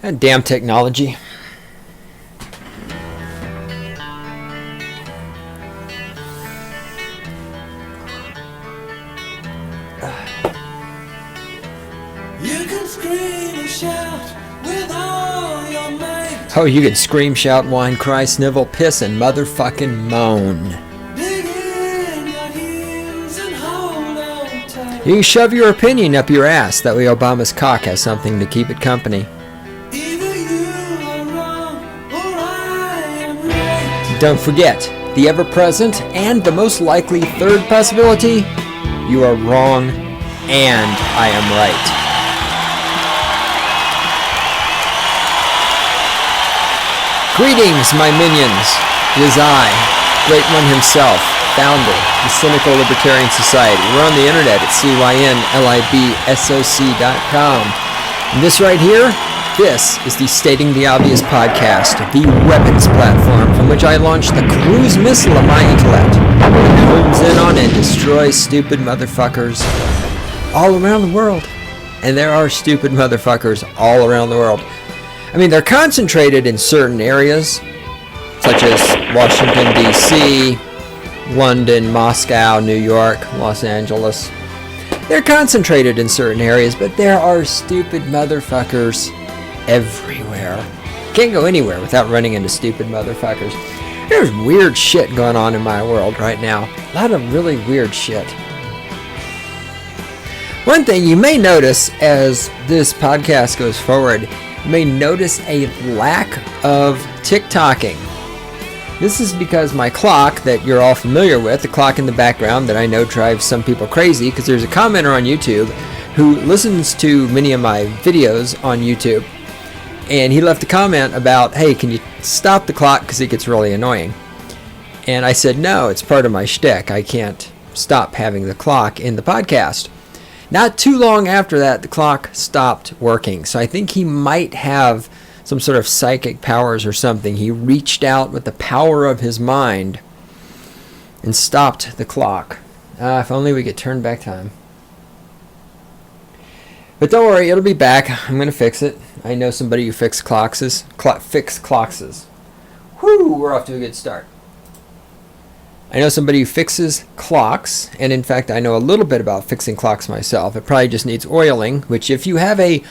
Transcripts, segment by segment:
That damn technology. You can scream and shout with all your might. Oh, you can scream, shout, whine, cry, snivel, piss, and motherfucking moan. Dig in your heels and hold on tight. You can shove your opinion up your ass. That way Obama's cock has something to keep it company. Either you are wrong or I am right. Don't forget, the ever-present and the most likely third possibility, you are wrong and I am right. Greetings, my minions. It is I, Great One himself, founder of the Cynical Libertarian Society. We're on the internet at cynlibsoc.com. And this right here, this is the Stating the Obvious podcast, the weapons platform from which I launched the cruise missile of my intellect. It homes in on and destroys stupid motherfuckers all around the world. And there are stupid motherfuckers all around the world. I mean, they're concentrated in certain areas, such as Washington, D.C., London, Moscow, New York, Los Angeles. They're concentrated in certain areas, but there are stupid motherfuckers everywhere. Can't go anywhere without running into stupid motherfuckers. There's weird shit going on in my world right now. A lot of really weird shit. One thing you may notice as this podcast goes forward, you may notice a lack of TikToking. This is because my clock that you're all familiar with, the clock in the background that I know drives some people crazy, because there's a commenter on YouTube who listens to many of my videos on YouTube, and he left a comment about, hey, can you stop the clock because it gets really annoying? And I said, no, it's part of my shtick. I can't stop having the clock in the podcast. Not too long after that, the clock stopped working. So I think he might have some sort of psychic powers or something. He reached out with the power of his mind and stopped the clock. If only we could turn back time. But don't worry, it'll be back. I'm going to fix it. I know somebody who fix clockses. Whew, we're off to a good start. I know somebody who fixes clocks, and in fact I know a little bit about fixing clocks myself. It probably just needs oiling, which if you have a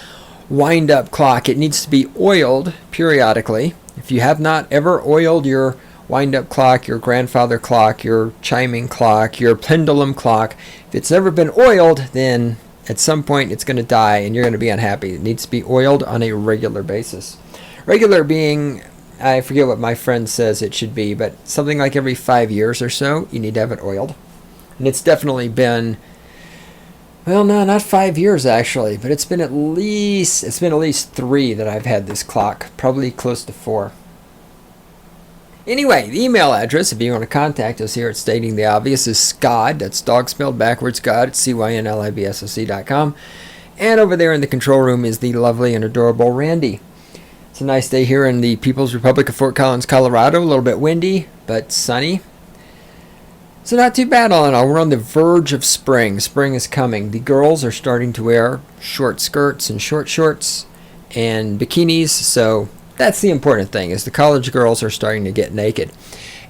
wind-up clock, it needs to be oiled periodically. If you have not ever oiled your wind-up clock, your grandfather clock, your chiming clock, your pendulum clock, if it's never been oiled, then at some point it's going to die and you're going to be unhappy. It needs to be oiled on a regular basis. Regular being, I forget what my friend says it should be, but something like every 5 years or so, you need to have it oiled. And it's definitely been, well, no, not 5 years actually, but it's been at least 3 that I've had this clock, probably close to 4. Anyway, the email address, if you want to contact us here at Stating the Obvious, is Scod, that's dog spelled backwards, God, at cynlibsoc.com. And over there in the control room is the lovely and adorable Randy. It's a nice day here in the People's Republic of Fort Collins, Colorado. A little bit windy, but sunny. So not too bad all in all. We're on the verge of spring. Spring is coming. The girls are starting to wear short skirts and short shorts and bikinis. So that's the important thing, is the college girls are starting to get naked.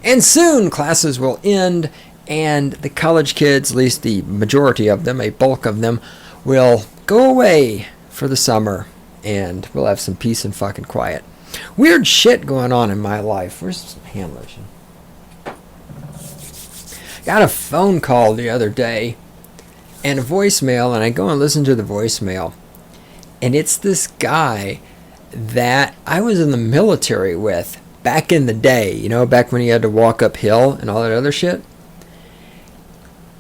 And soon classes will end, and the college kids, at least the majority of them, a bulk of them, will go away for the summer. And we'll have some peace and fucking quiet. Weird shit going on in my life. Where's some hand lotion? Got a phone call the other day and a voicemail, and I go and listen to the voicemail. And it's this guy that I was in the military with back in the day, you know, back when he had to walk uphill and all that other shit.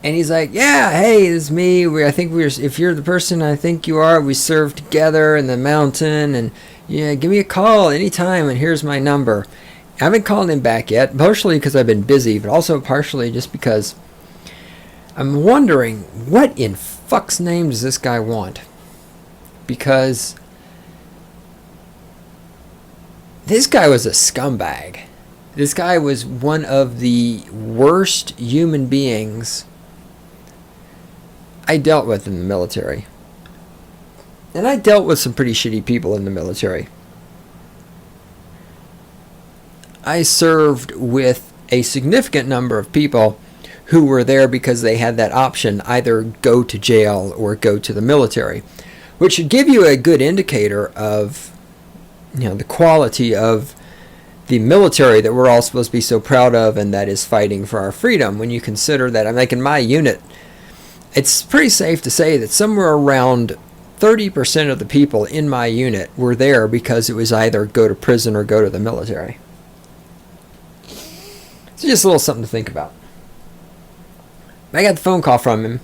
And he's like, yeah, hey, it's me. If you're the person I think you are, we served together in the mountain. And yeah, give me a call anytime, and here's my number. I haven't called him back yet, partially because I've been busy, but also partially just because I'm wondering, what in fuck's name does this guy want? Because this guy was a scumbag. This guy was one of the worst human beings I dealt with in the military. And I dealt with some pretty shitty people in the military. I served with a significant number of people who were there because they had that option, either go to jail or go to the military, which should give you a good indicator of, the quality of the military that we're all supposed to be so proud of, and that is fighting for our freedom. When you consider that, in my unit, it's pretty safe to say that somewhere around 30% of the people in my unit were there because it was either go to prison or go to the military. It's just a little something to think about. I got the phone call from him,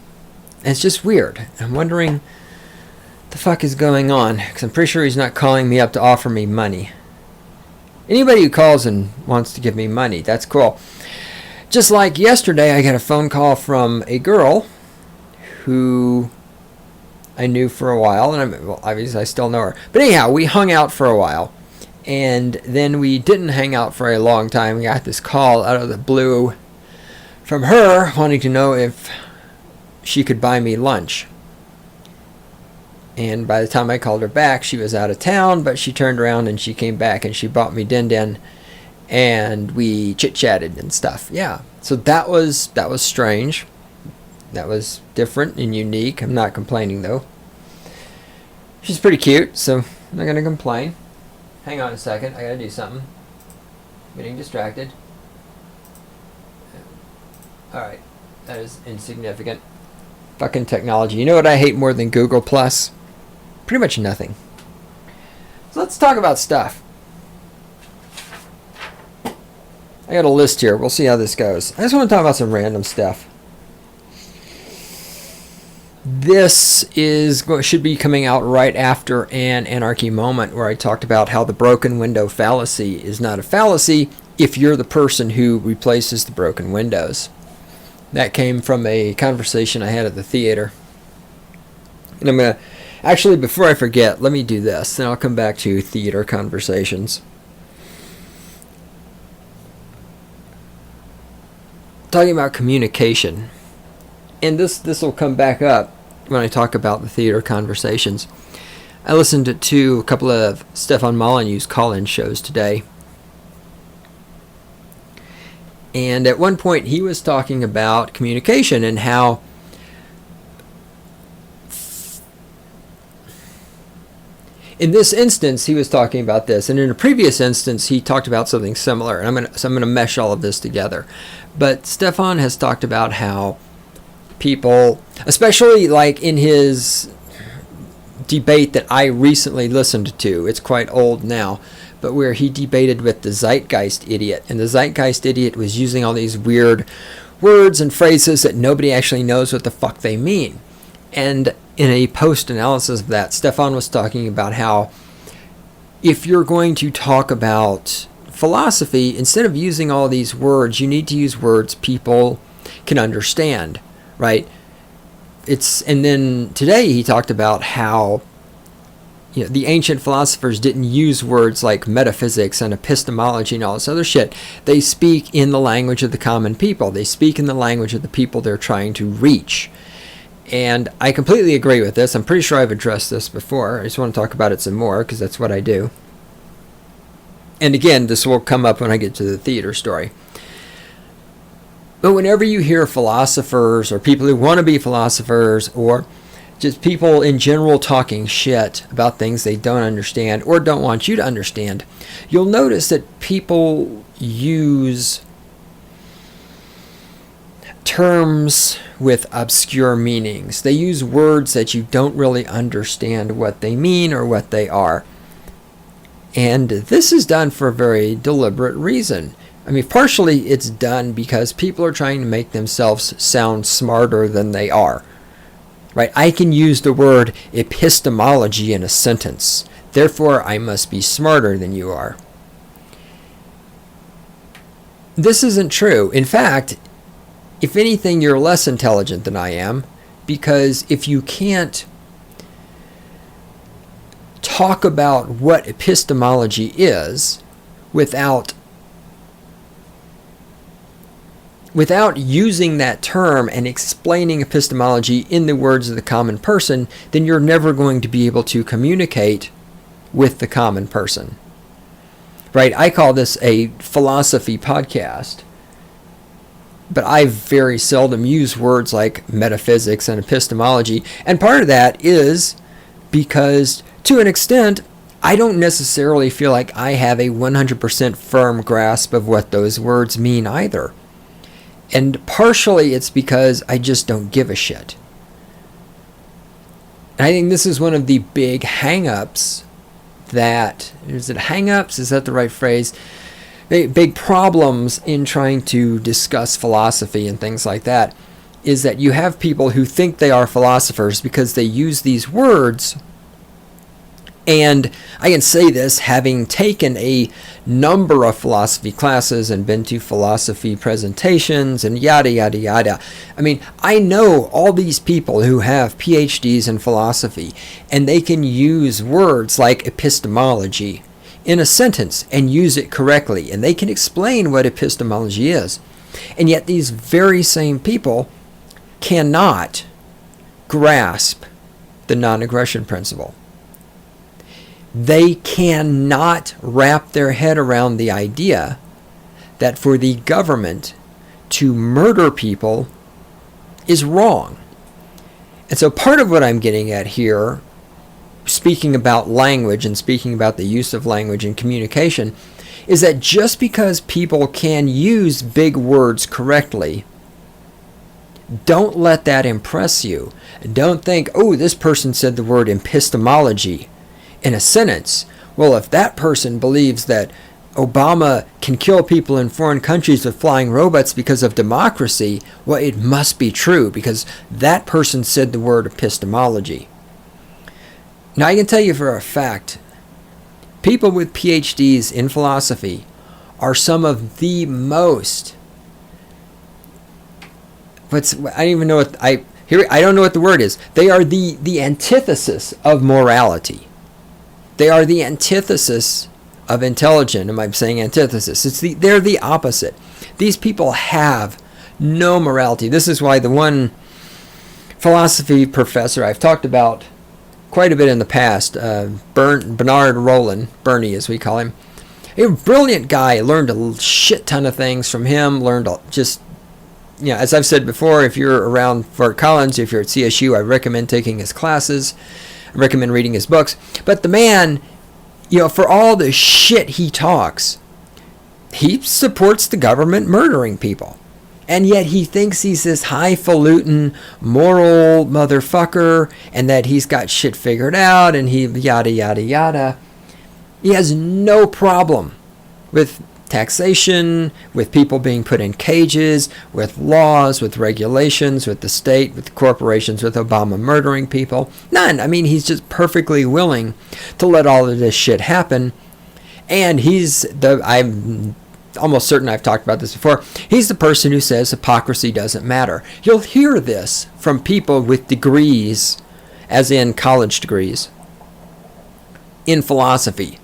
and it's just weird. I'm wondering what the fuck is going on, because I'm pretty sure he's not calling me up to offer me money. Anybody who calls and wants to give me money, that's cool. Just like yesterday, I got a phone call from a girl who I knew for a while, and obviously I still know her. But anyhow, we hung out for a while, and then we didn't hang out for a long time. We got this call out of the blue from her wanting to know if she could buy me lunch. And by the time I called her back, she was out of town, but she turned around and she came back and she bought me din din, and we chit-chatted and stuff. Yeah, so that was strange. That was different and unique. I'm not complaining, though. She's pretty cute, so I'm not going to complain. Hang on a second. I got to do something. Getting distracted. Alright. That is insignificant. Fucking technology. You know what I hate more than Google Plus? Pretty much nothing. So let's talk about stuff. I got a list here. We'll see how this goes. I just want to talk about some random stuff. This should be coming out right after an Anarchy Moment, where I talked about how the broken window fallacy is not a fallacy if you're the person who replaces the broken windows. That came from a conversation I had at the theater. And I'm going to, actually, before I forget, let me do this, then I'll come back to theater conversations. Talking about communication. And this will come back up when I talk about the theater conversations. I listened to a couple of Stefan Molyneux's call-in shows today. And at one point he was talking about communication and how in this instance he was talking about this, and in a previous instance he talked about something similar. And I'm going to mesh all of this together. But Stefan has talked about how people, especially like in his debate that I recently listened to, it's quite old now, but where he debated with the Zeitgeist idiot, and the Zeitgeist idiot was using all these weird words and phrases that nobody actually knows what the fuck they mean. And in a post-analysis of that, Stefan was talking about how if you're going to talk about philosophy, instead of using all these words, you need to use words people can understand, right? And then today he talked about how the ancient philosophers didn't use words like metaphysics and epistemology and all this other shit. They speak in the language of the common people. They speak in the language of the people they're trying to reach. And I completely agree with this. I'm pretty sure I've addressed this before. I just want to talk about it some more because that's what I do. And again, this will come up when I get to the theater story. But whenever you hear philosophers or people who want to be philosophers or just people in general talking shit about things they don't understand or don't want you to understand, you'll notice that people use terms with obscure meanings. They use words that you don't really understand what they mean or what they are. And this is done for a very deliberate reason. I mean, partially it's done because people are trying to make themselves sound smarter than they are. Right? I can use the word epistemology in a sentence. Therefore, I must be smarter than you are. This isn't true. In fact, if anything, you're less intelligent than I am, because if you can't talk about what epistemology is without using that term and explaining epistemology in the words of the common person, then you're never going to be able to communicate with the common person. right? I call this a philosophy podcast, but I very seldom use words like metaphysics and epistemology. And part of that is because, to an extent, I don't necessarily feel like I have a 100% firm grasp of what those words mean either. And partially it's because I just don't give a shit. And I think this is one of the big hang-ups is it hang-ups? Is that the right phrase? Big problems in trying to discuss philosophy and things like that is that you have people who think they are philosophers because they use these words. And I can say this having taken a number of philosophy classes and been to philosophy presentations and yada, yada, yada. I mean, I know all these people who have PhDs in philosophy, and they can use words like epistemology in a sentence and use it correctly, and they can explain what epistemology is. And yet these very same people cannot grasp the non-aggression principle. They cannot wrap their head around the idea that for the government to murder people is wrong. And so part of what I'm getting at here, speaking about language and speaking about the use of language in communication, is that just because people can use big words correctly, don't let that impress you. Don't think, oh, this person said the word epistemology in a sentence. Well, if that person believes that Obama can kill people in foreign countries with flying robots because of democracy, well, it must be true because that person said the word epistemology. Now, I can tell you for a fact, people with PhDs in philosophy are some of the most, I don't even know what, I don't know what the word is. They are the antithesis of morality. They are the antithesis of intelligent. Am I saying antithesis? They're the opposite. These people have no morality. This is why the one philosophy professor I've talked about quite a bit in the past, Bernard Rollin, Bernie as we call him, a brilliant guy, learned a shit ton of things from him, as I've said before, if you're around Fort Collins, if you're at CSU, I recommend taking his classes. I recommend reading his books. But the man, for all the shit he talks, he supports the government murdering people. And yet he thinks he's this highfalutin, moral motherfucker, and that he's got shit figured out, and he yada, yada, yada. He has no problem with taxation, with people being put in cages, with laws, with regulations, with the state, with corporations, with Obama murdering people. None. I mean, he's just perfectly willing to let all of this shit happen. And I'm almost certain I've talked about this before, he's the person who says hypocrisy doesn't matter. You'll hear this from people with degrees, as in college degrees, in philosophy.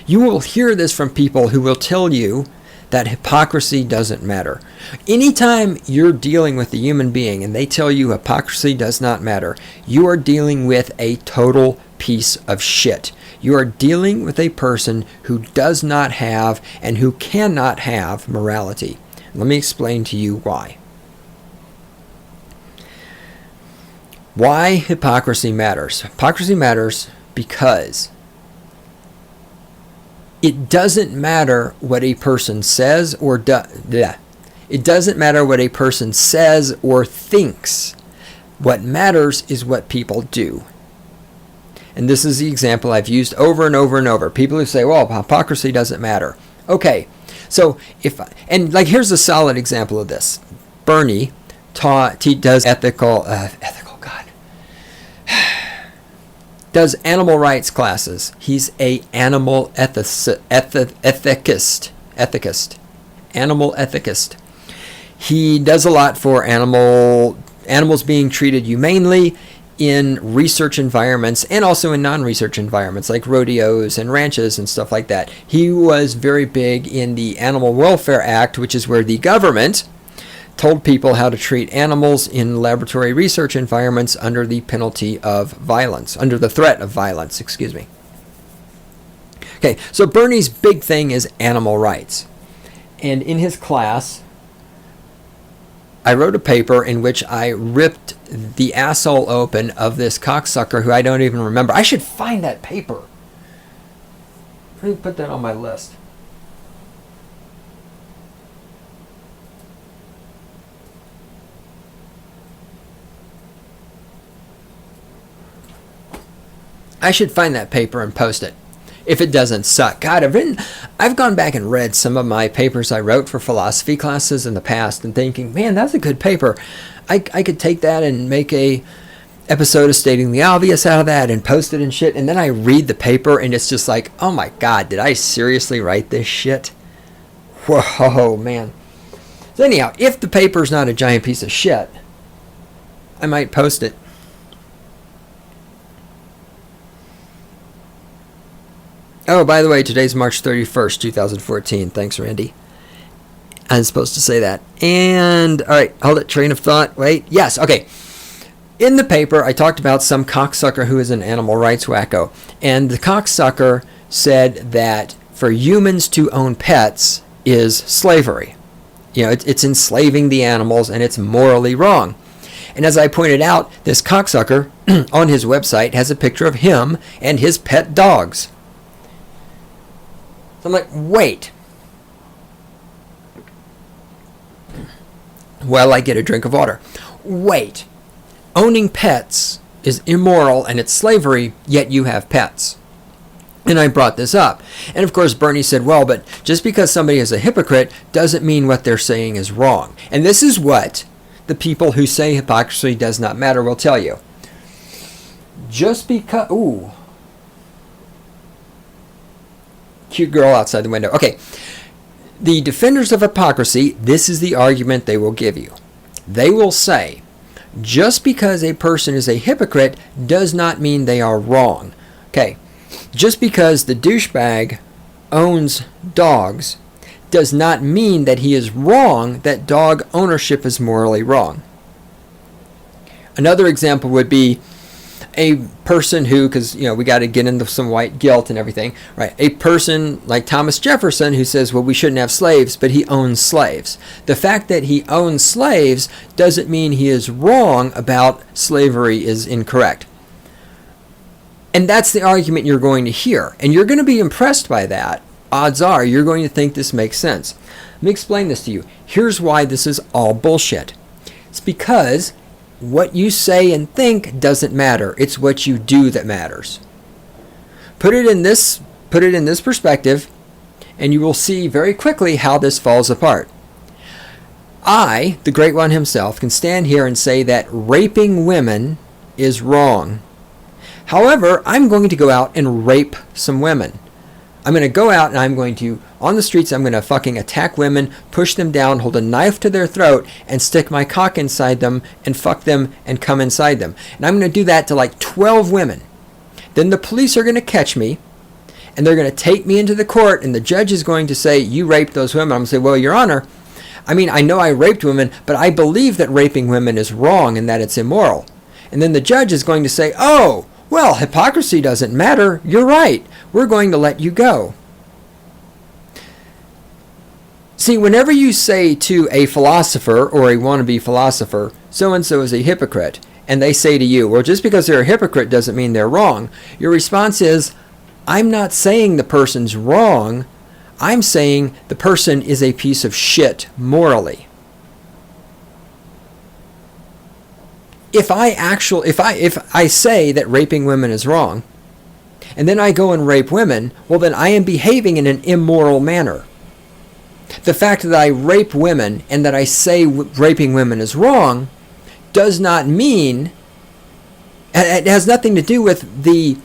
You will hear this from people who will tell you that hypocrisy doesn't matter. Anytime you're dealing with a human being and they tell you hypocrisy does not matter, you are dealing with a total piece of shit. You are dealing with a person who does not have and who cannot have morality. Let me explain to you why. Why hypocrisy matters. Hypocrisy matters because it doesn't matter what a person says or It doesn't matter what a person says or thinks. What matters is what people do. And this is the example I've used over and over and over. People who say, well, hypocrisy doesn't matter. Okay, so here's a solid example of this. Bernie does does animal rights classes. He's a animal ethicist. Animal ethicist. He does a lot for animals being treated humanely in research environments and also in non-research environments like rodeos and ranches and stuff like that. He was very big in the Animal Welfare Act, which is where the government told people how to treat animals in laboratory research environments under the penalty of violence, under the threat of violence, Okay, so Bernie's big thing is animal rights. And in his class, I wrote a paper in which I ripped the asshole open of this cocksucker who I don't even remember. I should find that paper. Let me put that on my list. I should find that paper and post it. If it doesn't suck. God, I've gone back and read some of my papers I wrote for philosophy classes in the past and thinking, man, that's a good paper. I could take that and make a episode of Stating the Obvious out of that and post it and shit. And then I read the paper and it's just like, oh my God, did I seriously write this shit? Whoa, man. So anyhow, if the paper's not a giant piece of shit, I might post it. Oh, by the way, today's March 31st, 2014. Thanks, Randy. I'm supposed to say that. And, all right, hold it, train of thought. Wait, yes, okay. In the paper, I talked about some cocksucker who is an animal rights wacko. And the cocksucker said that for humans to own pets is slavery. You know, it's enslaving the animals and it's morally wrong. And as I pointed out, this cocksucker on his website has a picture of him and his pet dogs. So I'm like, wait. Well, I get a drink of water. Wait. Owning pets is immoral and it's slavery, yet you have pets. And I brought this up. And of course, Bernie said, well, but just because somebody is a hypocrite doesn't mean what they're saying is wrong. And this is what the people who say hypocrisy does not matter will tell you. Just because... Ooh. Cute girl outside the window. Okay. The defenders of hypocrisy, this is the argument they will give you. They will say, just because a person is a hypocrite does not mean they are wrong. Okay. Just because the douchebag owns dogs does not mean that he is wrong, that dog ownership is morally wrong. Another example would be a person who, because, you know, we got to get into some white guilt and everything, right? A person like Thomas Jefferson who says, well, we shouldn't have slaves, but he owns slaves. The fact that he owns slaves doesn't mean he is wrong about slavery is incorrect. And that's the argument you're going to hear. And you're going to be impressed by that. Odds are you're going to think this makes sense. Let me explain this to you. Here's why this is all bullshit. It's because what you say and think doesn't matter. It's what you do that matters. Put it in this perspective, and you will see very quickly how this falls apart. I, the Great One himself, can stand here and say that raping women is wrong. However, I'm going to go out and rape some women. I'm going to go out and I'm going to, on the streets, I'm going to fucking attack women, push them down, hold a knife to their throat, and stick my cock inside them, and fuck them, and come inside them. And I'm going to do that to like 12 women. Then the police are going to catch me, and they're going to take me into the court, and the judge is going to say, you raped those women. I'm going to say, well, Your Honor, I mean, I know I raped women, but I believe that raping women is wrong and that it's immoral. And then the judge is going to say, oh, well, hypocrisy doesn't matter. You're right. We're going to let you go. See, whenever you say to a philosopher or a wannabe philosopher, so-and-so is a hypocrite, and they say to you, well, just because they're a hypocrite doesn't mean they're wrong, your response is, I'm not saying the person's wrong. I'm saying the person is a piece of shit morally. If I say that raping women is wrong, and then I go and rape women, well, then I am behaving in an immoral manner. The fact that I rape women and that I say raping women is wrong does not mean, it has nothing to do with the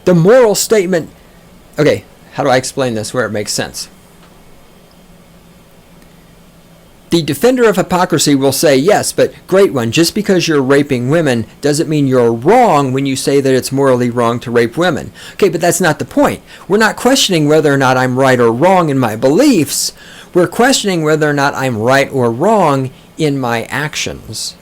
moral statement. Okay, how do I explain this where it makes sense? The defender of hypocrisy will say, yes, but Great One, just because you're raping women doesn't mean you're wrong when you say that it's morally wrong to rape women. Okay, but that's not the point. We're not questioning whether or not I'm right or wrong in my beliefs. We're questioning whether or not I'm right or wrong in my actions.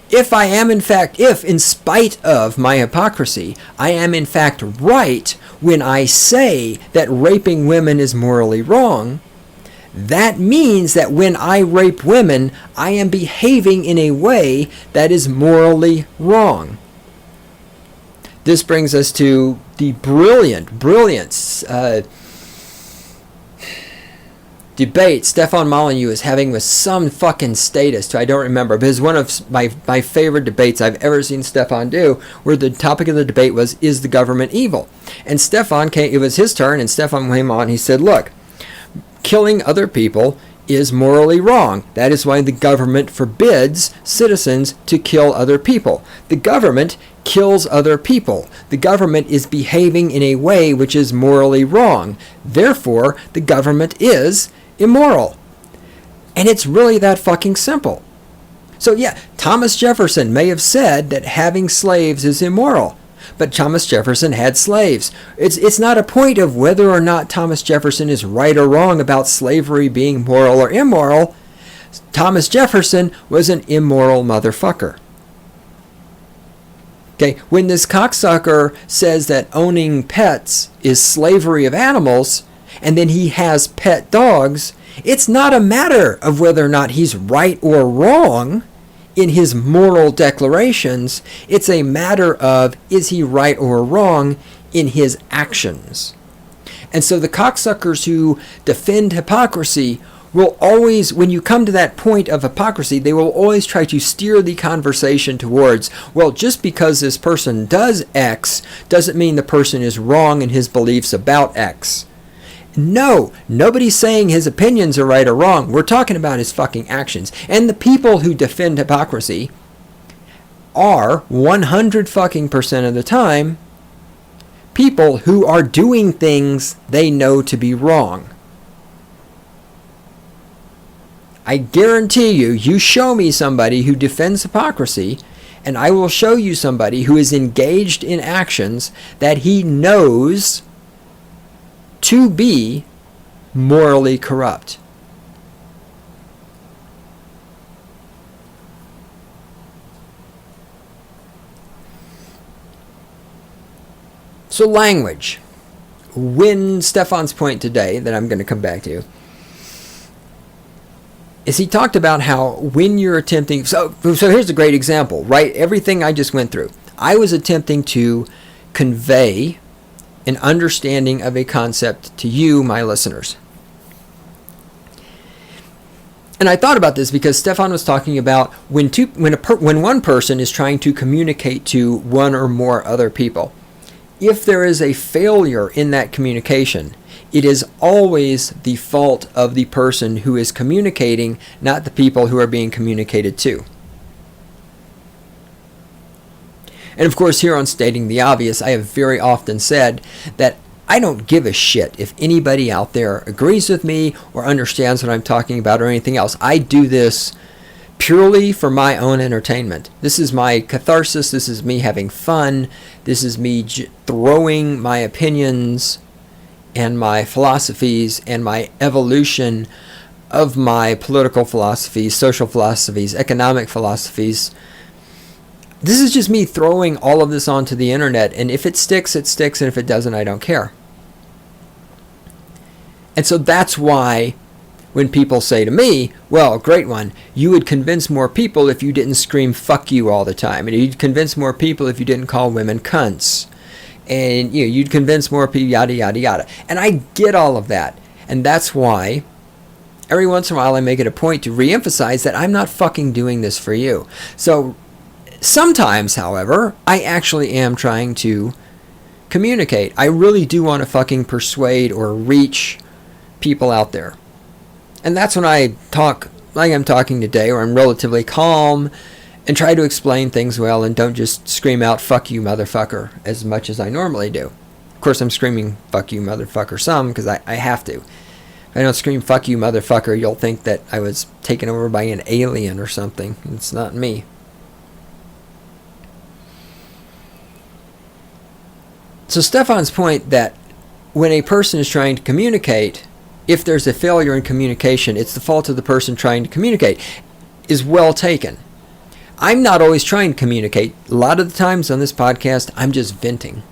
if in spite of my hypocrisy, I am in fact right when I say that raping women is morally wrong, that means that when I rape women, I am behaving in a way that is morally wrong. This brings us to the brilliant debate Stefan Molyneux is having with some fucking statist who I don't remember, but it's one of my favorite debates I've ever seen Stefan do, where the topic of the debate was, is the government evil? And Stefan it was his turn, and Stefan came on, he said, look, killing other people is morally wrong. That is why the government forbids citizens to kill other people. The government kills other people. The government is behaving in a way which is morally wrong. Therefore, the government is immoral. And it's really that fucking simple. So yeah, Thomas Jefferson may have said that having slaves is immoral, but Thomas Jefferson had slaves. It's not a point of whether or not Thomas Jefferson is right or wrong about slavery being moral or immoral. Thomas Jefferson was an immoral motherfucker. Okay, when this cocksucker says that owning pets is slavery of animals, and then he has pet dogs, it's not a matter of whether or not he's right or wrong in his moral declarations. It's a matter of, is he right or wrong in his actions? And so the cocksuckers who defend hypocrisy will always, when you come to that point of hypocrisy, they will always try to steer the conversation towards, well, just because this person does X doesn't mean the person is wrong in his beliefs about X. No, nobody's saying his opinions are right or wrong. We're talking about his fucking actions. And the people who defend hypocrisy are 100 fucking % of the time people who are doing things they know to be wrong. I guarantee you, you show me somebody who defends hypocrisy, and I will show you somebody who is engaged in actions that he knows to be morally corrupt. So language. When Stefan's point today, that I'm going to come back to, is he talked about how when you're attempting, so here's a great example, right? Everything I just went through, I was attempting to convey an understanding of a concept to you, my listeners. And I thought about this because Stefan was talking about when one person is trying to communicate to one or more other people, if there is a failure in that communication, it is always the fault of the person who is communicating, not the people who are being communicated to. And of course, here on Stating the Obvious, I have very often said that I don't give a shit if anybody out there agrees with me or understands what I'm talking about or anything else. I do this purely for my own entertainment. This is my catharsis. This is me having fun. This is me throwing my opinions and my philosophies and my evolution of my political philosophies, social philosophies, economic philosophies. This is just me throwing all of this onto the internet, and if it sticks, it sticks, and if it doesn't, I don't care. And so that's why when people say to me, well, great one, you would convince more people if you didn't scream fuck you all the time, and you'd convince more people if you didn't call women cunts, and you'd convince more people, yada, yada, yada. And I get all of that, and that's why every once in a while I make it a point to reemphasize that I'm not fucking doing this for you. So sometimes, however, I actually am trying to communicate. I really do want to fucking persuade or reach people out there. And that's when I talk like I'm talking today, or I'm relatively calm and try to explain things well and don't just scream out fuck you motherfucker as much as I normally do. Of course, I'm screaming fuck you motherfucker some because I have to. If I don't scream fuck you motherfucker, you'll think that I was taken over by an alien or something. It's not me. So Stefan's point that when a person is trying to communicate, if there's a failure in communication, it's the fault of the person trying to communicate, is well taken. I'm not always trying to communicate. A lot of the times on this podcast, I'm just venting.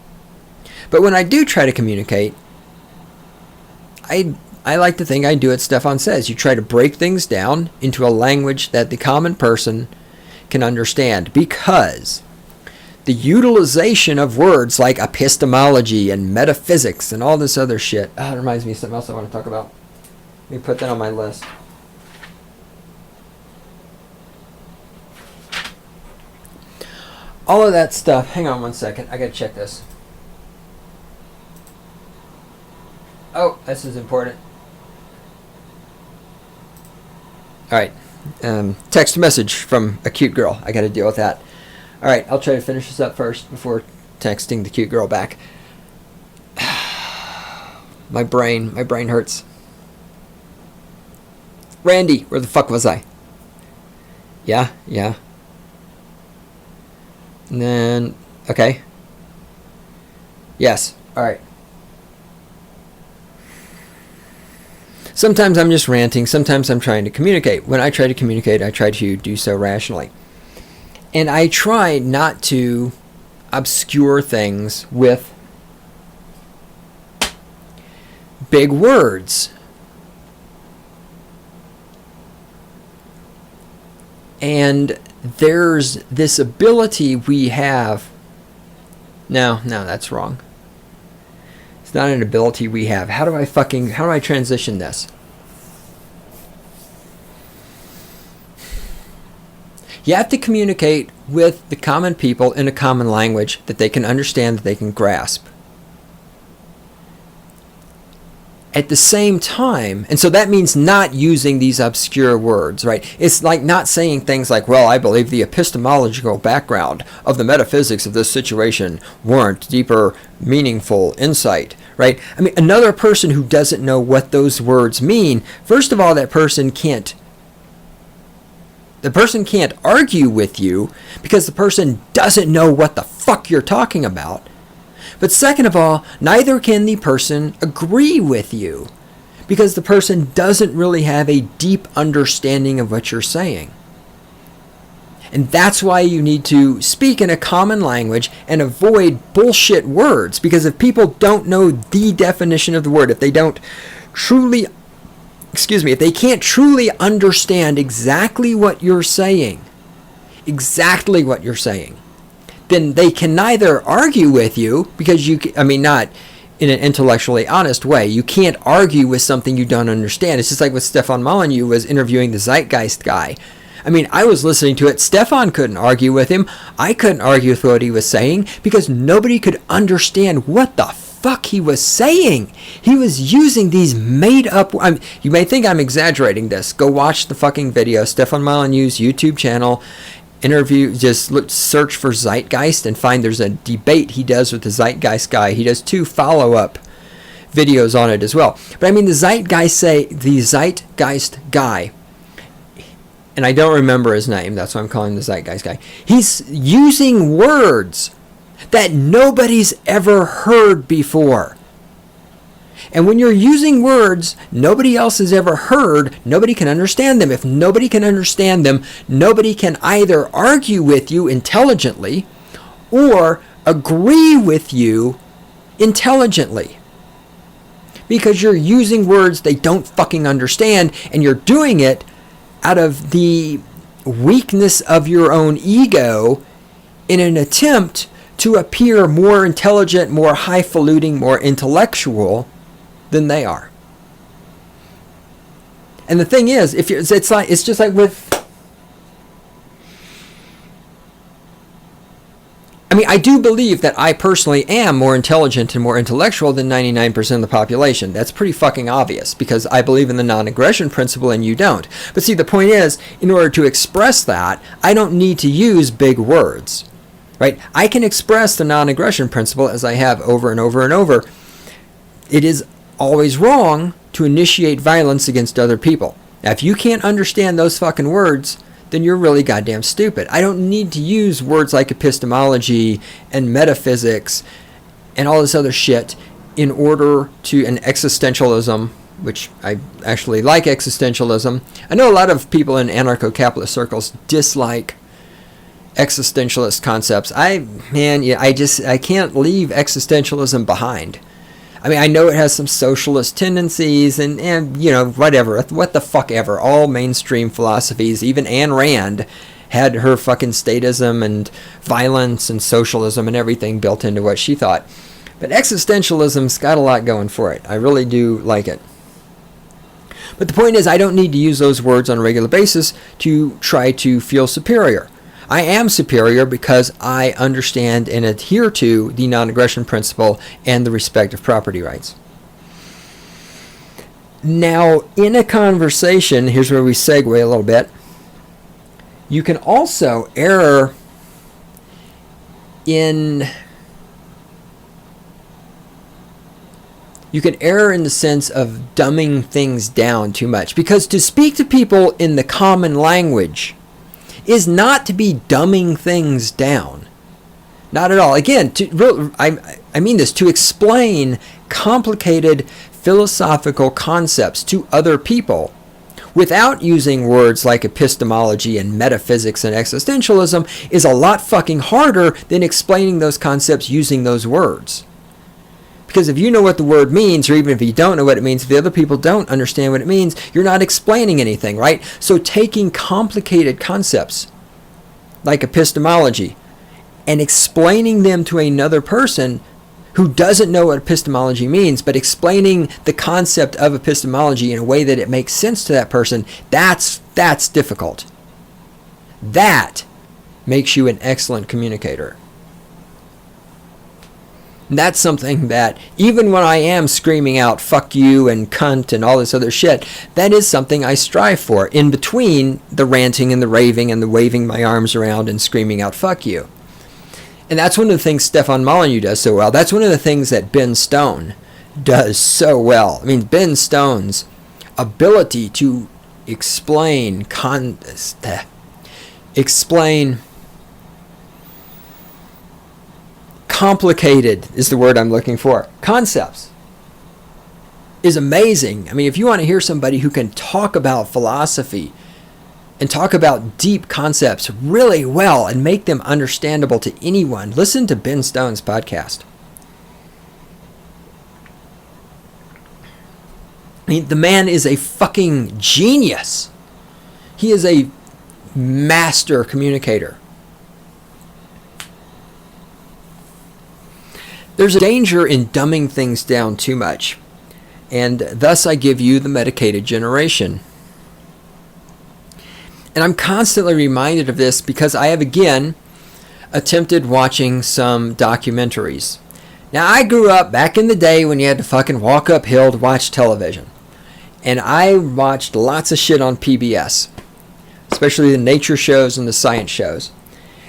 But when I do try to communicate, I like to think I do what Stefan says. You try to break things down into a language that the common person can understand, because the utilization of words like epistemology and metaphysics and all this other shit. Oh, it reminds me of something else I want to talk about. Let me put that on my list. All of that stuff. Hang on one second. I gotta check this. Oh, this is important. Alright. Text message from a cute girl. I gotta deal with that. Alright, I'll try to finish this up first before texting the cute girl back. My brain hurts. Randy, where the fuck was I? Yeah. And then, okay. Yes, alright. Sometimes I'm just ranting, sometimes I'm trying to communicate. When I try to communicate, I try to do so rationally. And I try not to obscure things with big words. And there's this ability we have. No, that's wrong. It's not an ability we have. How do I transition this? You have to communicate with the common people in a common language that they can understand, that they can grasp. At the same time, and so that means not using these obscure words, right? It's like not saying things like, well, I believe the epistemological background of the metaphysics of this situation warrant deeper, meaningful insight, right? I mean, another person who doesn't know what those words mean, first of all, the person can't argue with you because the person doesn't know what the fuck you're talking about. But second of all, neither can the person agree with you because the person doesn't really have a deep understanding of what you're saying. And that's why you need to speak in a common language and avoid bullshit words, because if people don't know the definition of the word, if they can't truly understand exactly what you're saying, then they can neither argue with you, because not in an intellectually honest way. You can't argue with something you don't understand. It's just like with Stefan Molyneux was interviewing the Zeitgeist guy. I mean, I was listening to it. Stefan couldn't argue with him. I couldn't argue with what he was saying because nobody could understand what the fuck he was saying. He was using these made up... you may think I'm exaggerating this. Go watch the fucking video. Stefan Molyneux's YouTube channel. Search for Zeitgeist and find there's a debate he does with the Zeitgeist guy. He does 2 follow-up videos on it as well. But I mean, the Zeitgeist guy, and I don't remember his name, that's why I'm calling him the Zeitgeist guy. He's using words that nobody's ever heard before. And when you're using words nobody else has ever heard, nobody can understand them. If nobody can understand them, nobody can either argue with you intelligently or agree with you intelligently. Because you're using words they don't fucking understand, and you're doing it out of the weakness of your own ego in an attempt to appear more intelligent, more highfalutin, more intellectual than they are. And the thing is, it's just like with... I do believe that I personally am more intelligent and more intellectual than 99% of the population. That's pretty fucking obvious, because I believe in the non-aggression principle and you don't. But see, the point is, in order to express that, I don't need to use big words. Right? I can express the non-aggression principle as I have over and over and over. It is always wrong to initiate violence against other people. Now, if you can't understand those fucking words, then you're really goddamn stupid. I don't need to use words like epistemology and metaphysics and all this other shit in order to an existentialism, which I actually like existentialism. I know a lot of people in anarcho-capitalist circles dislike existentialist concepts. I can't leave existentialism behind. I mean, I know it has some socialist tendencies and whatever, what the fuck ever. All mainstream philosophies, even Ayn Rand had her fucking statism and violence and socialism and everything built into what she thought. But existentialism's got a lot going for it. I really do like it. But the point is, I don't need to use those words on a regular basis to try to feel superior. I am superior because I understand and adhere to the non-aggression principle and the respect of property rights. Now, in a conversation, here's where we segue a little bit. You can also err in... You can err in the sense of dumbing things down too much. Because to speak to people in the common language is not to be dumbing things down. Not at all. Again, I mean this, to explain complicated philosophical concepts to other people without using words like epistemology and metaphysics and existentialism is a lot fucking harder than explaining those concepts using those words. Because if you know what the word means, or even if you don't know what it means, if the other people don't understand what it means, you're not explaining anything, right? So taking complicated concepts like epistemology and explaining them to another person who doesn't know what epistemology means, but explaining the concept of epistemology in a way that it makes sense to that person, that's difficult. That makes you an excellent communicator. And that's something that, even when I am screaming out fuck you and cunt and all this other shit, that is something I strive for, in between the ranting and the raving and the waving my arms around and screaming out fuck you. And that's one of the things Stefan Molyneux does so well. That's one of the things that Ben Stone does so well. I mean, Ben Stone's ability to explain complicated is the word I'm looking for. Concepts is amazing. I mean, if you want to hear somebody who can talk about philosophy and talk about deep concepts really well and make them understandable to anyone, listen to Ben Stone's podcast. I mean, the man is a fucking genius. He is a master communicator. There's a danger in dumbing things down too much, and thus I give you the Medicated Generation. And I'm constantly reminded of this because I have again attempted watching some documentaries. Now, I grew up back in the day when you had to fucking walk uphill to watch television. And I watched lots of shit on PBS, especially the nature shows and the science shows.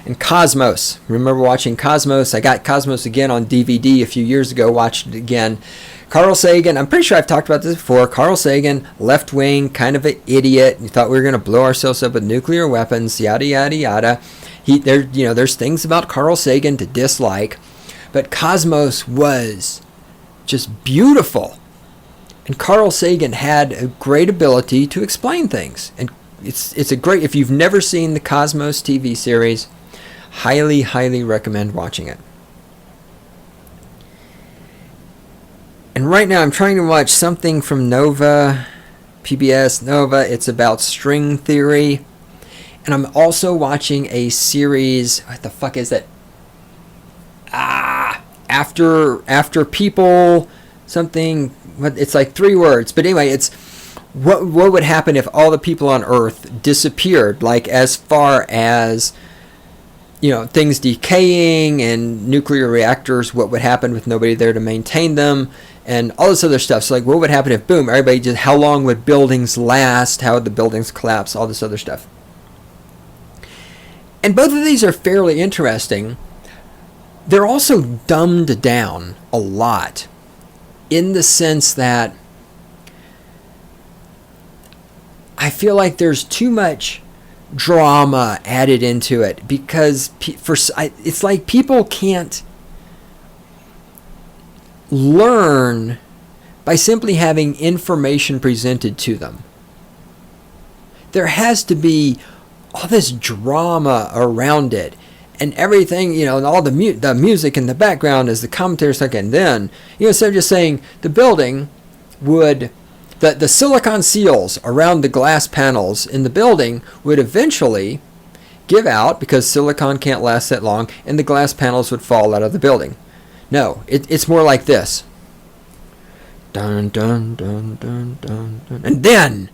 And Cosmos. Remember watching Cosmos? I got Cosmos again on DVD a few years ago, watched it again. Carl Sagan, I'm pretty sure I've talked about this before. Carl Sagan, left wing, kind of an idiot. He thought we were going to blow ourselves up with nuclear weapons, yada, yada, yada. There's things about Carl Sagan to dislike. But Cosmos was just beautiful. And Carl Sagan had a great ability to explain things. And it's a great, if you've never seen the Cosmos TV series, highly, highly recommend watching it. And right now I'm trying to watch something from Nova, PBS Nova. It's about string theory. And I'm also watching a series, what the fuck is it? After people, something, it's like 3 words. But anyway, it's what would happen if all the people on Earth disappeared, like as far as things decaying and nuclear reactors, what would happen with nobody there to maintain them and all this other stuff. So like, what would happen if, boom, everybody just, how long would buildings last? How would the buildings collapse? All this other stuff. And both of these are fairly interesting. They're also dumbed down a lot in the sense that I feel like there's too much drama added into it because it's like people can't learn by simply having information presented to them. There has to be all this drama around it. and everything, and all the music in the background is the commentary stuff. And then, instead of just saying the building would, the silicon seals around the glass panels in the building would eventually give out because silicon can't last that long, and the glass panels would fall out of the building. No, it's more like this. Dun, dun, dun, dun, dun, dun. And then,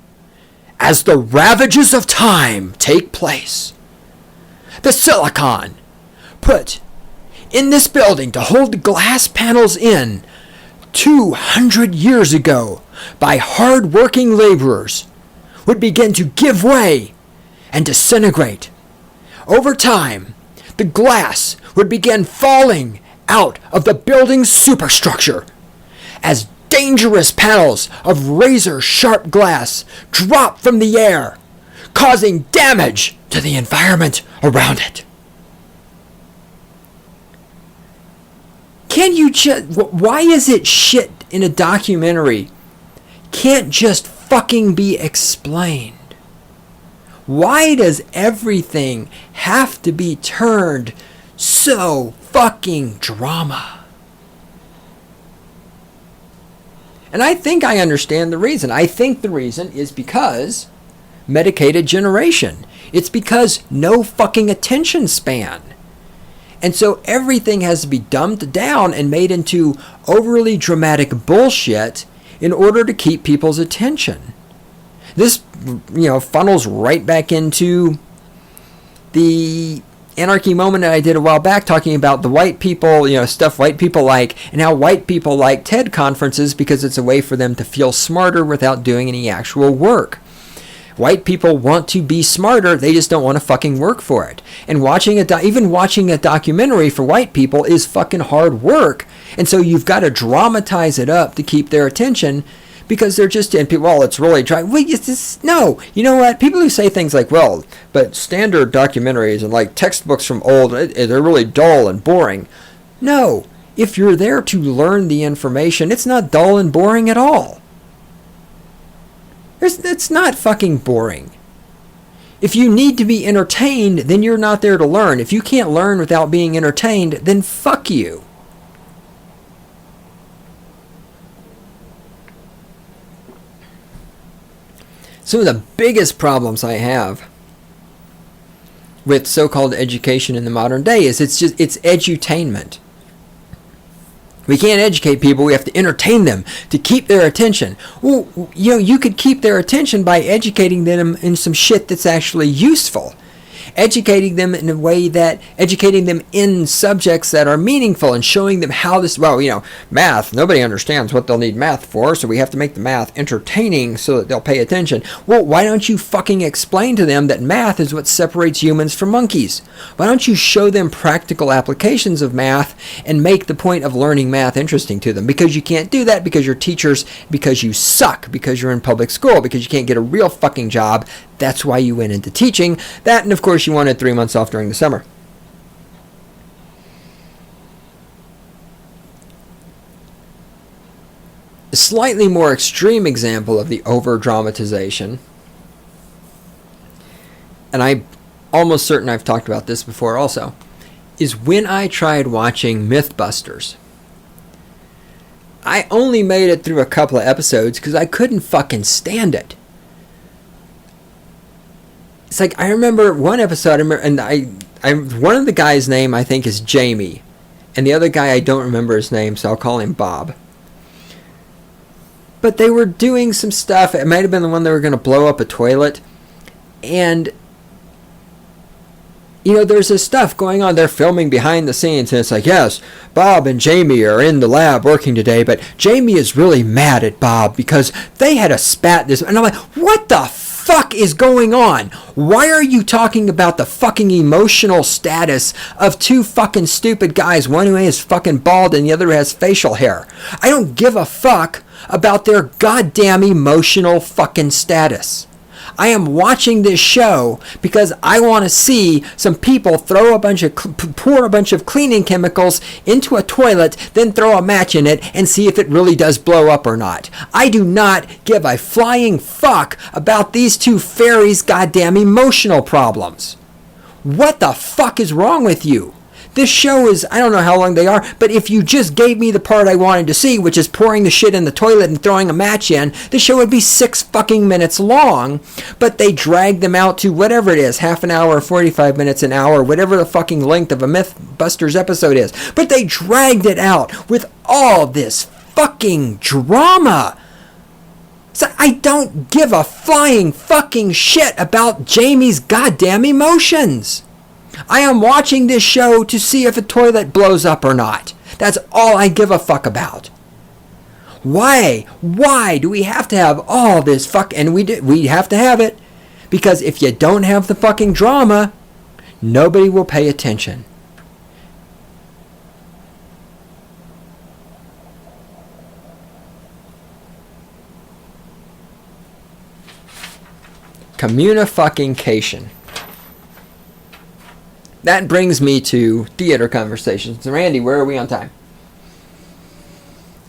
as the ravages of time take place, the silicon put in this building to hold the glass panels in 200 years ago by hard-working laborers would begin to give way and disintegrate. Over time, the glass would begin falling out of the building's superstructure as dangerous panels of razor-sharp glass drop from the air, causing damage to the environment around it. Why is it shit in a documentary can't just fucking be explained? Why does everything have to be turned so fucking drama? And I think I understand the reason. I think the reason is because medicated generation. It's because no fucking attention span. And so everything has to be dumbed down and made into overly dramatic bullshit in order to keep people's attention. This, funnels right back into the anarchy moment that I did a while back, talking about the white people, stuff white people like, and how white people like TED conferences because it's a way for them to feel smarter without doing any actual work. White people want to be smarter, they just don't want to fucking work for it. And even watching a documentary for white people is fucking hard work. And so you've got to dramatize it up to keep their attention, because they're just, and people, well, it's really dry. Well, no, you know what? People who say things like, well, but standard documentaries and like textbooks from old, they're really dull and boring. No, if you're there to learn the information, it's not dull and boring at all. It's not fucking boring. If you need to be entertained, then you're not there to learn. If you can't learn without being entertained, then fuck you. Some of the biggest problems I have with so-called education in the modern day is it's edutainment. We can't educate people, we have to entertain them to keep their attention. Well, you could keep their attention by educating them in some shit that's actually useful. Educating them in a way educating them in subjects that are meaningful and showing them how this, math, nobody understands what they'll need math for, so we have to make the math entertaining so that they'll pay attention. Well, why don't you fucking explain to them that math is what separates humans from monkeys? Why don't you show them practical applications of math and make the point of learning math interesting to them? Because you can't do that because you're teachers, because you suck, because you're in public school, because you can't get a real fucking job. That's why you went into teaching. That, and of course you wanted 3 months off during the summer. A slightly more extreme example of the over-dramatization, and I'm almost certain I've talked about this before also, is when I tried watching Mythbusters. I only made it through a couple of episodes because I couldn't fucking stand it. It's like, I remember one episode, one of the guys' name I think is Jamie, and the other guy I don't remember his name, so I'll call him Bob. But they were doing some stuff, it might have been the one they were going to blow up a toilet, and, there's this stuff going on, they're filming behind the scenes, and it's like, yes, Bob and Jamie are in the lab working today, but Jamie is really mad at Bob because they had a spat this, and I'm like, what the fuck is going on? Why are you talking about the fucking emotional status of two fucking stupid guys, one who is fucking bald and the other has facial hair? I don't give a fuck about their goddamn emotional fucking status. I am watching this show because I want to see some people pour a bunch of cleaning chemicals into a toilet, then throw a match in it and see if it really does blow up or not. I do not give a flying fuck about these two fairies' goddamn emotional problems. What the fuck is wrong with you? This show is, I don't know how long they are, but if you just gave me the part I wanted to see, which is pouring the shit in the toilet and throwing a match in, the show would be 6 fucking minutes long, but they drag them out to whatever it is, half an hour, 45 minutes, an hour, whatever the fucking length of a Mythbusters episode is. But they dragged it out with all this fucking drama. So I don't give a flying fucking shit about Jamie's goddamn emotions. I am watching this show to see if a toilet blows up or not. That's all I give a fuck about. Why? Why do we have to have all this fuck? And we have to have it. Because if you don't have the fucking drama, nobody will pay attention. Communification. That brings me to theater conversations. Randy, where are we on time?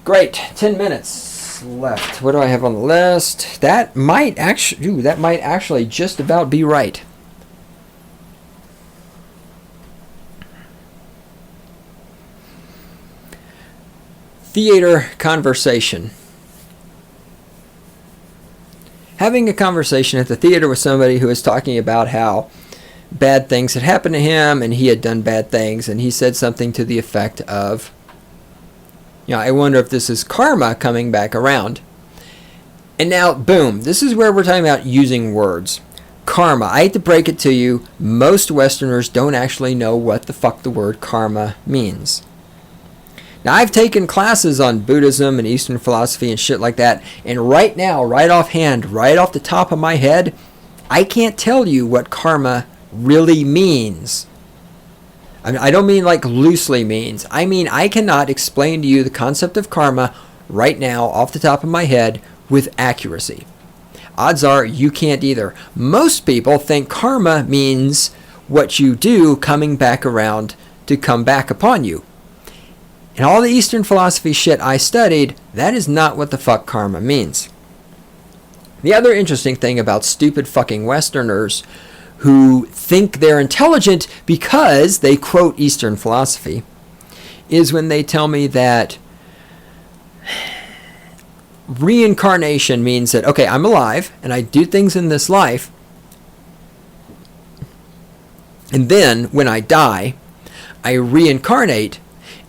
Great, 10 minutes left. What do I have on the list? That might actually just about be right. Theater conversation. Having a conversation at the theater with somebody who is talking about how bad things had happened to him and he had done bad things, and he said something to the effect of, I wonder if this is karma coming back around. And now, boom, this is where we're talking about using words. Karma. I hate to break it to you, most Westerners don't actually know what the fuck the word karma means. Now, I've taken classes on Buddhism and Eastern philosophy and shit like that, and right now, right offhand, right off the top of my head, I can't tell you what karma really means. I don't mean like loosely means. I mean, I cannot explain to you the concept of karma right now off the top of my head with accuracy. Odds are you can't either. Most people think karma means what you do coming back around to come back upon you. And all the Eastern philosophy shit I studied, that is not what the fuck karma means. The other interesting thing about stupid fucking Westerners who think they're intelligent because they quote Eastern philosophy is when they tell me that reincarnation means that, okay, I'm alive and I do things in this life, and then when I die, I reincarnate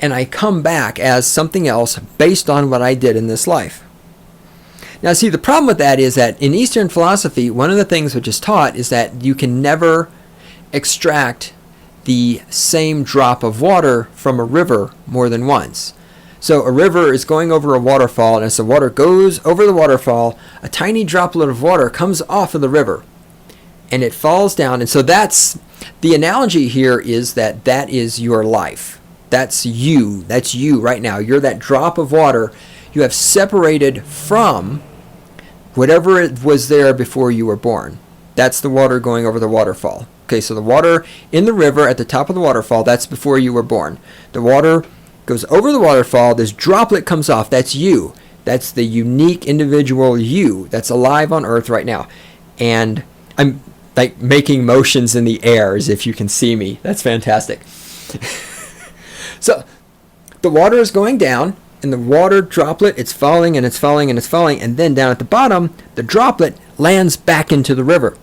and I come back as something else based on what I did in this life. Now, see, the problem with that is that in Eastern philosophy, one of the things which is taught is that you can never extract the same drop of water from a river more than once. So a river is going over a waterfall, and as the water goes over the waterfall, a tiny droplet of water comes off of the river, and it falls down. And so that's the analogy here, is that that is your life. That's you. That's you right now. You're that drop of water. You have separated from whatever it was there before you were born. That's the water going over the waterfall. Okay, so the water in the river at the top of the waterfall, that's before you were born. The water goes over the waterfall, this droplet comes off, that's you. That's the unique individual you that's alive on Earth right now. And I'm like making motions in the air as if you can see me. That's fantastic. So the water is going down, and the water droplet, it's falling and it's falling and it's falling, and then down at the bottom, the droplet lands back into the river.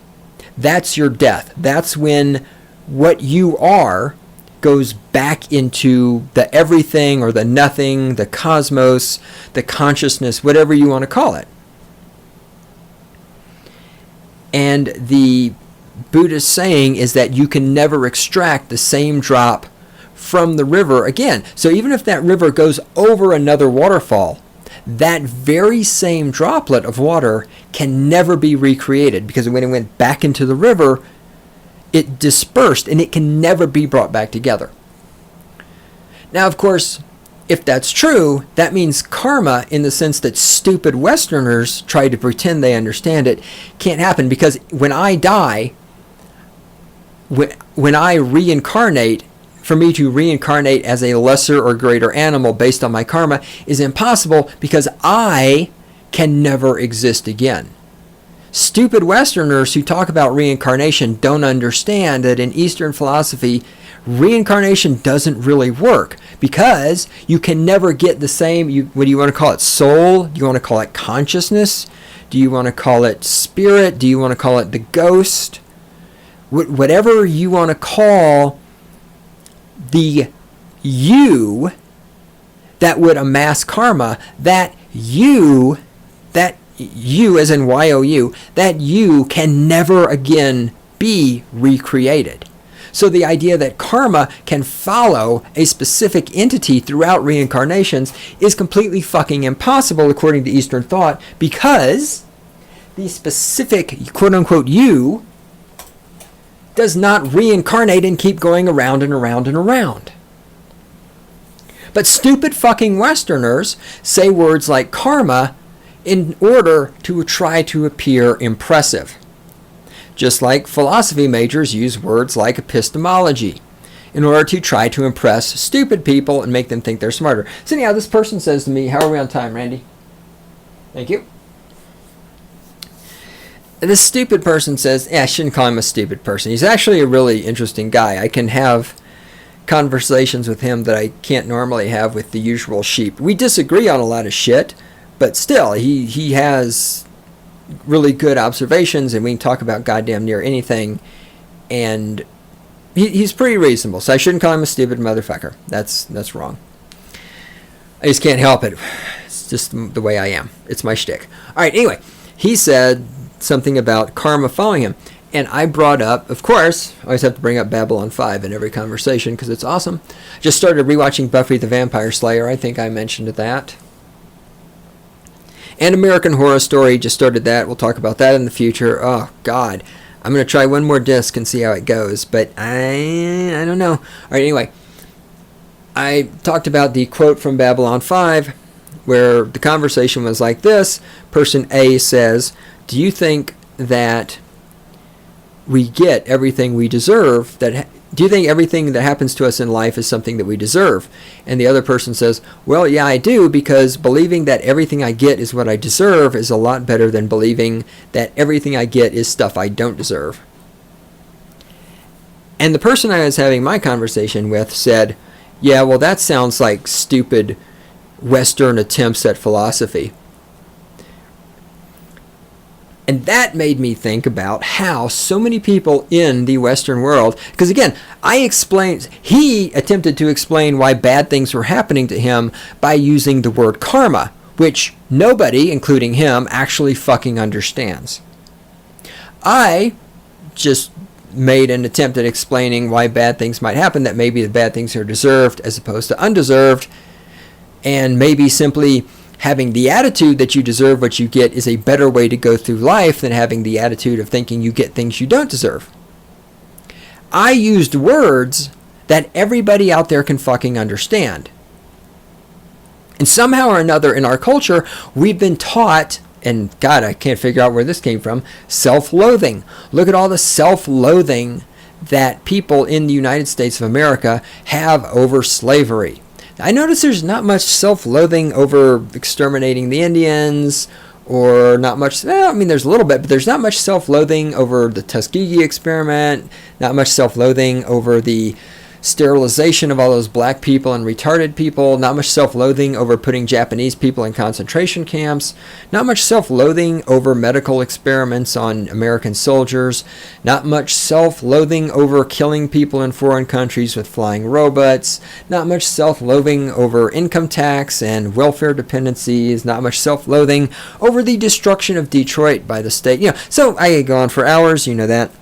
That's your death. That's when what you are goes back into the everything or the nothing, the cosmos, the consciousness, whatever you want to call it. And the Buddhist saying is that you can never extract the same drop from the river again. So even if that river goes over another waterfall, that very same droplet of water can never be recreated, because when it went back into the river, it dispersed and it can never be brought back together. Now, of course, if that's true, that means karma, in the sense that stupid Westerners try to pretend they understand it, can't happen, because when I die, when I reincarnate, for me to reincarnate as a lesser or greater animal based on my karma is impossible, because I can never exist again. Stupid Westerners who talk about reincarnation don't understand that in Eastern philosophy, reincarnation doesn't really work because you can never get the same, what do you want to call it, soul? Do you want to call it consciousness? Do you want to call it spirit? Do you want to call it the ghost? Whatever you want to call the you that would amass karma, that you as in Y-O-U, that you can never again be recreated. So the idea that karma can follow a specific entity throughout reincarnations is completely fucking impossible according to Eastern thought, because the specific quote-unquote you does not reincarnate and keep going around and around and around. But stupid fucking Westerners say words like karma in order to try to appear impressive. Just like philosophy majors use words like epistemology in order to try to impress stupid people and make them think they're smarter. So anyhow, this person says to me, how are we on time, Randy? Thank you. This stupid person says, I shouldn't call him a stupid person. He's actually a really interesting guy. I can have conversations with him that I can't normally have with the usual sheep. We disagree on a lot of shit, but still, he has really good observations, and we can talk about goddamn near anything, and he's pretty reasonable, so I shouldn't call him a stupid motherfucker. That's wrong. I just can't help it. It's just the way I am. It's my shtick. Alright, anyway, he said something about karma following him, and I brought up, of course, I always have to bring up Babylon 5 in every conversation because it's awesome. Just started rewatching Buffy the Vampire Slayer. I think I mentioned that. And American Horror Story, just started that. We'll talk about that in the future. Oh, God. I'm going to try one more disc and see how it goes, but I don't know. All right, anyway. I talked about the quote from Babylon 5, where the conversation was like this. Person A says, do you think that we get everything we deserve? Do you think everything that happens to us in life is something that we deserve? And the other person says, well, yeah, I do, because believing that everything I get is what I deserve is a lot better than believing that everything I get is stuff I don't deserve. And the person I was having my conversation with said, yeah, well, that sounds like stupid Western attempts at philosophy. And that made me think about how so many people in the Western world, because again, he attempted to explain why bad things were happening to him by using the word karma, which nobody, including him, actually fucking understands. I just made an attempt at explaining why bad things might happen, that maybe the bad things are deserved as opposed to undeserved, and maybe simply having the attitude that you deserve what you get is a better way to go through life than having the attitude of thinking you get things you don't deserve. I used words that everybody out there can fucking understand. And somehow or another in our culture, we've been taught, and God, I can't figure out where this came from, self-loathing. Look at all the self-loathing that people in the United States of America have over slavery. I notice there's not much self-loathing over exterminating the Indians, or not much, well, I mean, there's a little bit, but there's not much self-loathing over the Tuskegee experiment, not much self-loathing over the sterilization of all those black people and retarded people, not much self-loathing over putting Japanese people in concentration camps, not much self-loathing over medical experiments on American soldiers, not much self-loathing over killing people in foreign countries with flying robots, not much self-loathing over income tax and welfare dependencies, not much self-loathing over the destruction of Detroit by the state. So I could go on for hours, you know that.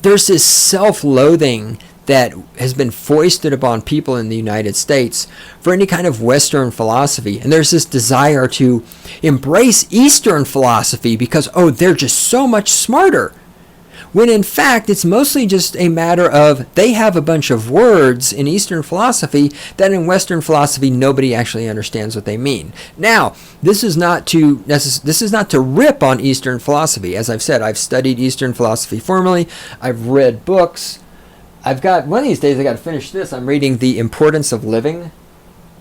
There's this self-loathing that has been foisted upon people in the United States for any kind of Western philosophy. And there's this desire to embrace Eastern philosophy because, they're just so much smarter. When in fact, it's mostly just a matter of they have a bunch of words in Eastern philosophy that in Western philosophy nobody actually understands what they mean. Now, this is not to rip on Eastern philosophy. As I've said, I've studied Eastern philosophy formally. I've read books. I've got, one of these days I got to finish this. I'm reading The Importance of Living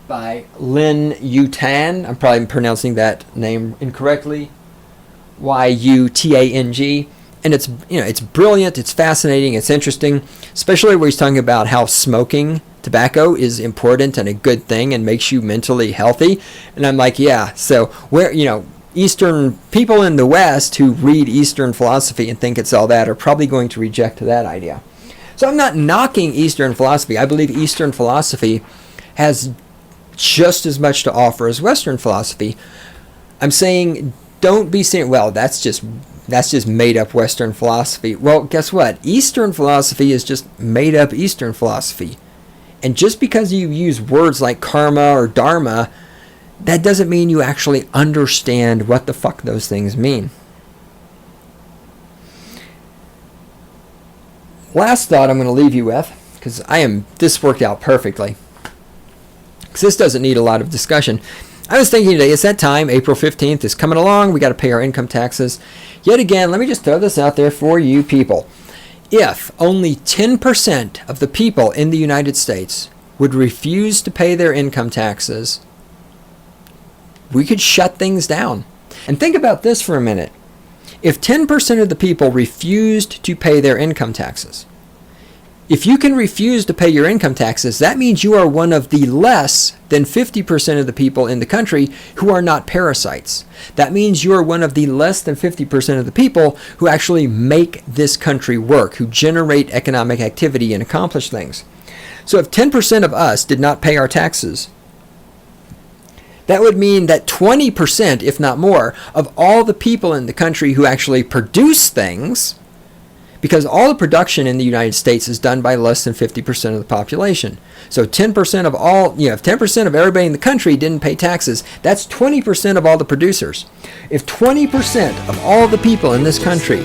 by Lin Yutan. I'm probably pronouncing that name incorrectly. Y-U-T-A-N-G. And it's, it's brilliant, it's fascinating, it's interesting, especially where he's talking about how smoking tobacco is important and a good thing and makes you mentally healthy. And I'm like, yeah, so where, Eastern people in the West who read Eastern philosophy and think it's all that are probably going to reject that idea. So I'm not knocking Eastern philosophy. I believe Eastern philosophy has just as much to offer as Western philosophy. I'm saying don't be saying, well, that's just made up Western philosophy. Well, guess what? Eastern philosophy is just made up Eastern philosophy. And just because you use words like karma or dharma, that doesn't mean you actually understand what the fuck those things mean. Last thought I'm going to leave you with, because this worked out perfectly, because this doesn't need a lot of discussion. I was thinking today, it's that time, April 15th is coming along, we got to pay our income taxes. Yet again, let me just throw this out there for you people. If only 10% of the people in the United States would refuse to pay their income taxes, we could shut things down. And think about this for a minute. If 10% of the people refused to pay their income taxes, if you can refuse to pay your income taxes, that means you are one of the less than 50% of the people in the country who are not parasites. That means you are one of the less than 50% of the people who actually make this country work, who generate economic activity and accomplish things. So if 10% of us did not pay our taxes, that would mean that 20%, if not more, of all the people in the country who actually produce things, because all the production in the United States is done by less than 50% of the population. So 10% of all, if 10% of everybody in the country didn't pay taxes, that's 20% of all the producers. If 20% of all the people in this country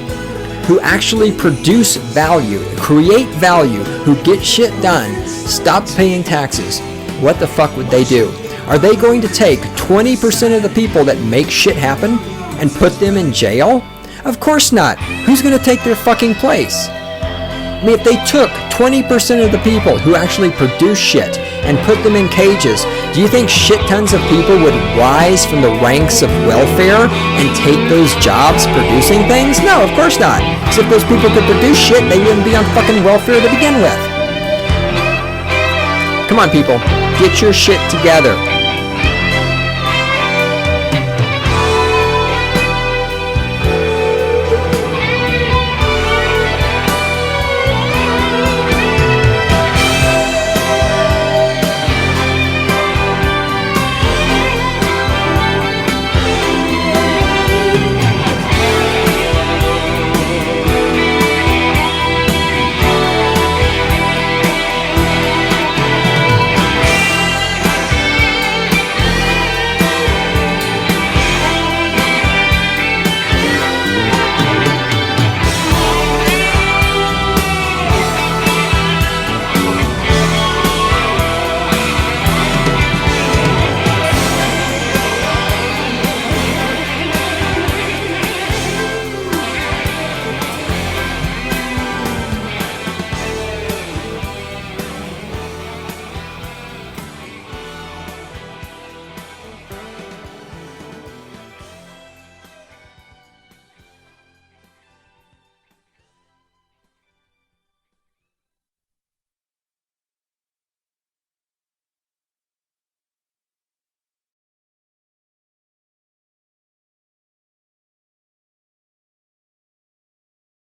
who actually produce value, create value, who get shit done, stop paying taxes, what the fuck would they do? Are they going to take 20% of the people that make shit happen and put them in jail? Of course not. Who's going to take their fucking place? I mean, if they took 20% of the people who actually produce shit and put them in cages, do you think shit tons of people would rise from the ranks of welfare and take those jobs producing things? No, of course not. Because if those people could produce shit, they wouldn't be on fucking welfare to begin with. Come on, people. Get your shit together.